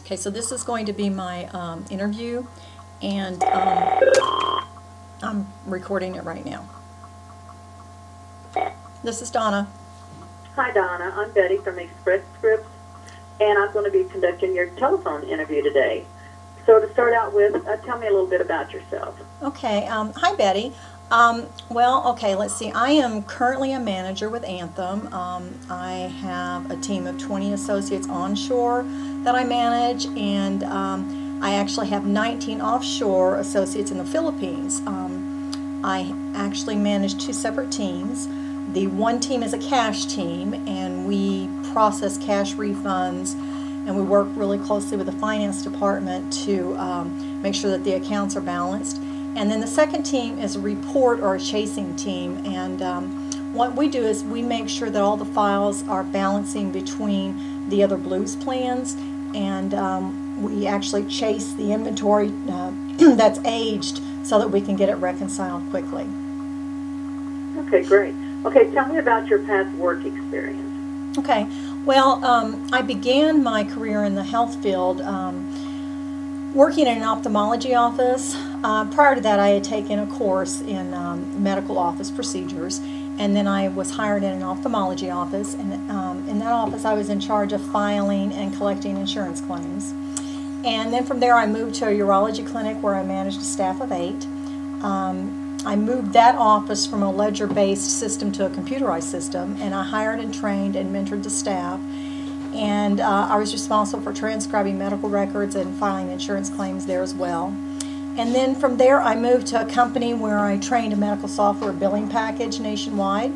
Okay, so this is going to be my interview, and I'm recording it right now. This is Donna. Hi, Donna. I'm Betty from Express Scripts, and I'm going to be conducting your telephone interview today. So to start out with, tell me a little bit about yourself. Okay, hi Betty. Well, okay, let's see. I am currently a manager with Anthem. I have a team of 20 associates onshore that I manage, and I actually have 19 offshore associates in the Philippines. I actually manage two separate teams. The one team is a cash team, and we process cash refunds, and we work really closely with the finance department to make sure that the accounts are balanced. And then the second team is a report or a chasing team, and what we do is we make sure that all the files are balancing between the other Blues plans, and we actually chase the inventory that's aged so that we can get it reconciled quickly. Okay, great. Okay, tell me about your past work experience. Okay, well, I began my career in the health field working in an ophthalmology office. Prior to that, I had taken a course in medical office procedures, and then I was hired in an ophthalmology office, and in that office I was in charge of filing and collecting insurance claims. And then from there I moved to a urology clinic where I managed a staff of 8. I moved that office from a ledger-based system to a computerized system, and I hired and trained and mentored the staff. And I was responsible for transcribing medical records and filing insurance claims there as well. And then from there I moved to a company where I trained a medical software billing package nationwide.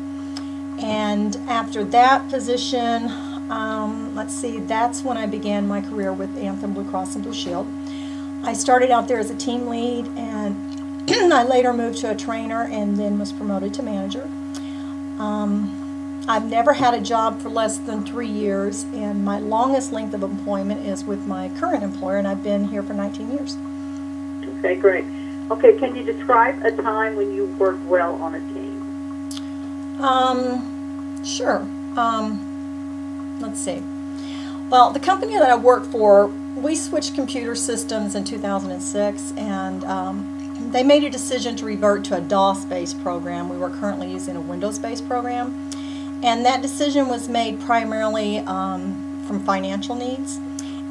And after that position, let's see, that's when I began my career with Anthem Blue Cross and Blue Shield. I started out there as a team lead, and I later moved to a trainer and then was promoted to manager. I've never had a job for less than 3 years, and my longest length of employment is with my current employer, and I've been here for 19 years. Okay, great. Okay, can you describe a time when you worked well on a team? Sure. Let's see. Well, the company that I worked for, we switched computer systems in 2006, and they made a decision to revert to a DOS-based program. We were currently using a Windows-based program. And that decision was made primarily from financial needs,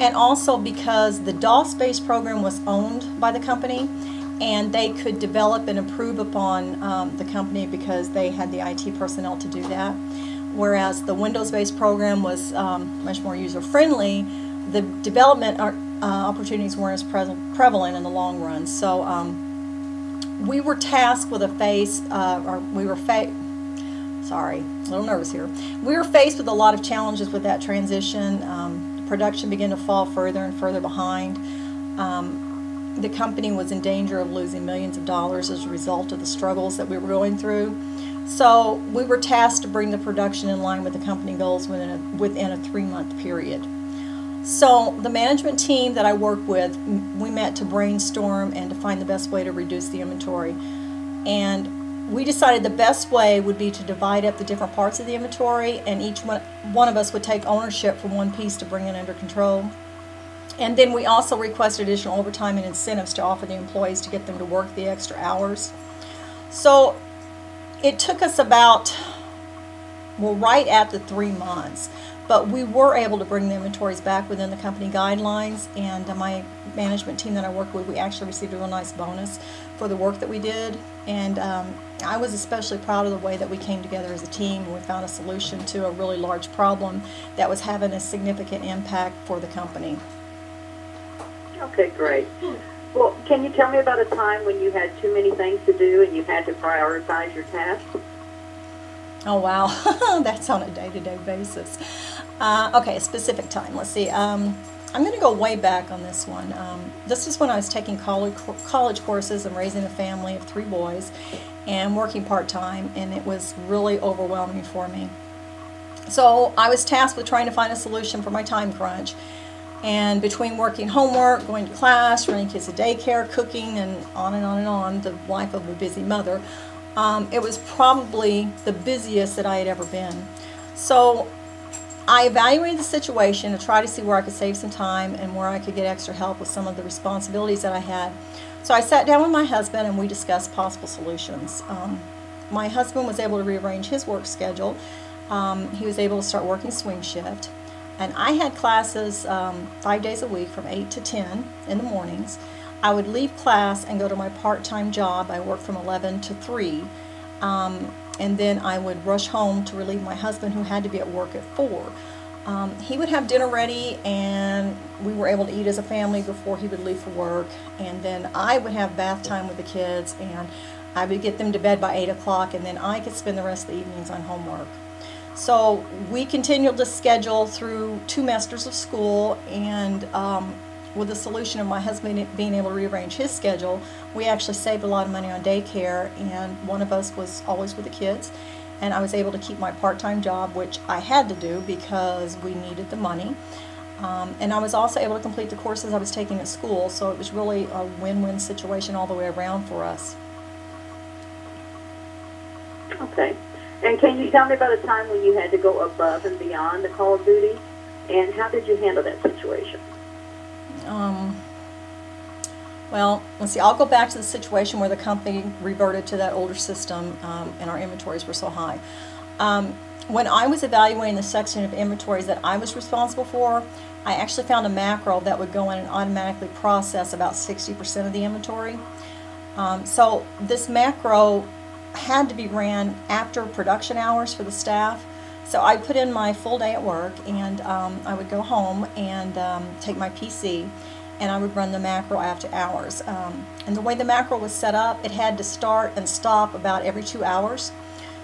and also because the DOS-based program was owned by the company, and they could develop and improve upon the company because they had the IT personnel to do that. Whereas the Windows-based program was much more user-friendly, the development opportunities weren't as prevalent in the long run. So we were tasked with a sorry, a little nervous here. We were faced with a lot of challenges with that transition. Production began to fall further and further behind. The company was in danger of losing millions of dollars as a result of the struggles that we were going through. So we were tasked to bring the production in line with the company goals within a 3-month period. So the management team that I worked with, we met to brainstorm and to find the best way to reduce the inventory. And we decided the best way would be to divide up the different parts of the inventory, and each one of us would take ownership for one piece to bring it under control. And then we also requested additional overtime and incentives to offer the employees to get them to work the extra hours. So it took us about, well, right at the 3 months, but we were able to bring the inventories back within the company guidelines, and my management team that I worked with, we actually received a real nice bonus for the work that we did. And I was especially proud of the way that we came together as a team, and we found a solution to a really large problem that was having a significant impact for the company. Okay, great. Well, can you tell me about a time when you had too many things to do and you had to prioritize your tasks? Oh, wow. That's on a day-to-day basis. Okay, a specific time. Let's see. I'm going to go way back on this one. This is when I was taking college courses and raising a family of 3 boys and working part-time, and it was really overwhelming for me. So I was tasked with trying to find a solution for my time crunch. And between working homework, going to class, running kids to daycare, cooking, and on and on and on, the life of a busy mother, it was probably the busiest that I had ever been. So I evaluated the situation to try to see where I could save some time and where I could get extra help with some of the responsibilities that I had. So I sat down with my husband and we discussed possible solutions. My husband was able to rearrange his work schedule. He was able to start working swing shift. And I had classes 5 days a week from 8 to 10 in the mornings. I would leave class and go to my part-time job. I worked from 11 to 3. And then I would rush home to relieve my husband, who had to be at work at 4. He would have dinner ready, and we were able to eat as a family before he would leave for work. And then I would have bath time with the kids, and I would get them to bed by 8 o'clock, and then I could spend the rest of the evenings on homework. So we continued to schedule through 2 semesters of school, and with the solution of my husband being able to rearrange his schedule, we actually saved a lot of money on daycare, and one of us was always with the kids, and I was able to keep my part-time job, which I had to do because we needed the money. And I was also able to complete the courses I was taking at school, so it was really a win-win situation all the way around for us. Okay. And can you tell me about a time when you had to go above and beyond the call of duty, and how did you handle that situation? Well, let's see, I'll go back to the situation where the company reverted to that older system, and our inventories were so high. When I was evaluating the section of inventories that I was responsible for, I actually found a macro that would go in and automatically process about 60% of the inventory. So this macro had to be ran after production hours for the staff. So I put in my full day at work, and I would go home and take my PC, and I would run the macro after hours. And the way the macro was set up, it had to start and stop about every 2 hours.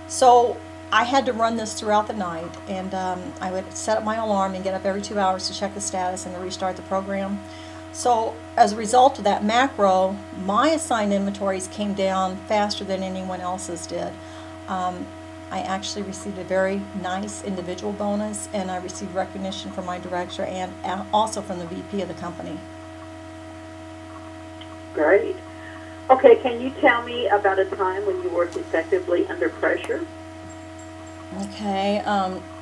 So I had to run this throughout the night, and I would set up my alarm and get up every 2 hours to check the status and to restart the program. So as a result of that macro, my assigned inventories came down faster than anyone else's did. I actually received a very nice individual bonus, and I received recognition from my director and also from the VP of the company. Great. Okay, can you tell me about a time when you worked effectively under pressure? Okay,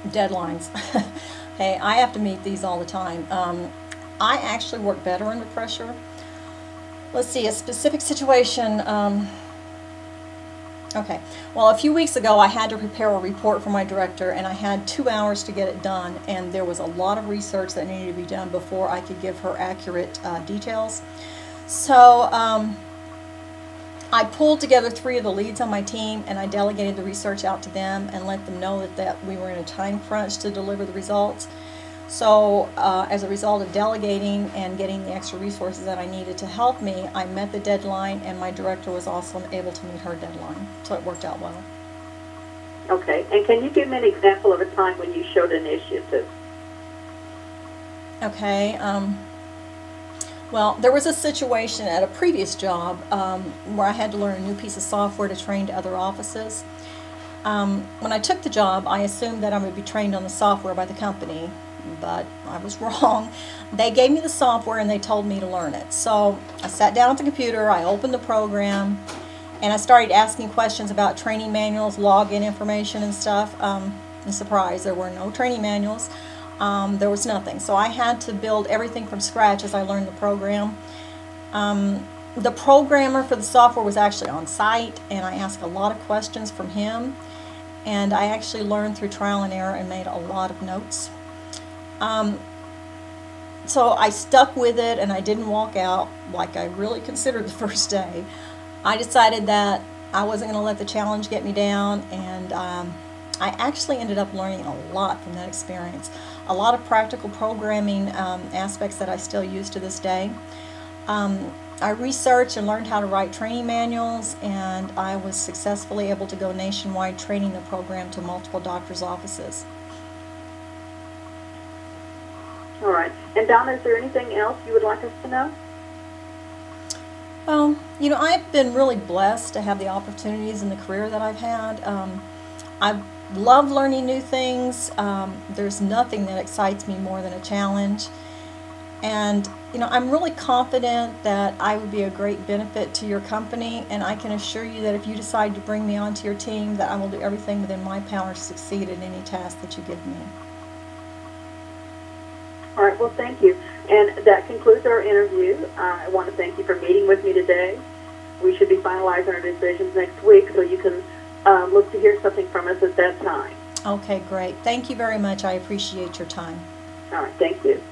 deadlines. Hey, I have to meet these all the time. I actually work better under pressure. Let's see, a specific situation. Okay, well, a few weeks ago I had to prepare a report for my director, and I had 2 hours to get it done, and there was a lot of research that needed to be done before I could give her accurate details. So I pulled together 3 of the leads on my team, and I delegated the research out to them and let them know that we were in a time crunch to deliver the results. So as a result of delegating and getting the extra resources that I needed to help me, I met the deadline, and my director was also able to meet her deadline. So it worked out well. Okay, and can you give me an example of a time when you showed initiative? Okay, well, there was a situation at a previous job where I had to learn a new piece of software to train to other offices. When I took the job, I assumed that I would be trained on the software by the company, but I was wrong. They gave me the software and they told me to learn it. So I sat down at the computer, I opened the program, and I started asking questions about training manuals, login information and stuff. And surprise, there were no training manuals. There was nothing. So I had to build everything from scratch as I learned the program. The programmer for the software was actually on site, and I asked a lot of questions from him, and I actually learned through trial and error and made a lot of notes. So I stuck with it, and I didn't walk out like I really considered the first day. I decided that I wasn't going to let the challenge get me down, and I actually ended up learning a lot from that experience. A lot of practical programming aspects that I still use to this day. I researched and learned how to write training manuals, and I was successfully able to go nationwide training the program to multiple doctors' offices. All right. And Donna, is there anything else you would like us to know? Well, you know, I've been really blessed to have the opportunities in the career that I've had. I love learning new things. There's nothing that excites me more than a challenge. And, you know, I'm really confident that I would be a great benefit to your company, and I can assure you that if you decide to bring me onto your team, that I will do everything within my power to succeed in any task that you give me. All right, well, thank you. And that concludes our interview. I want to thank you for meeting with me today. We should be finalizing our decisions next week, so you can look to hear something from us at that time. Okay, great. Thank you very much. I appreciate your time. All right, thank you.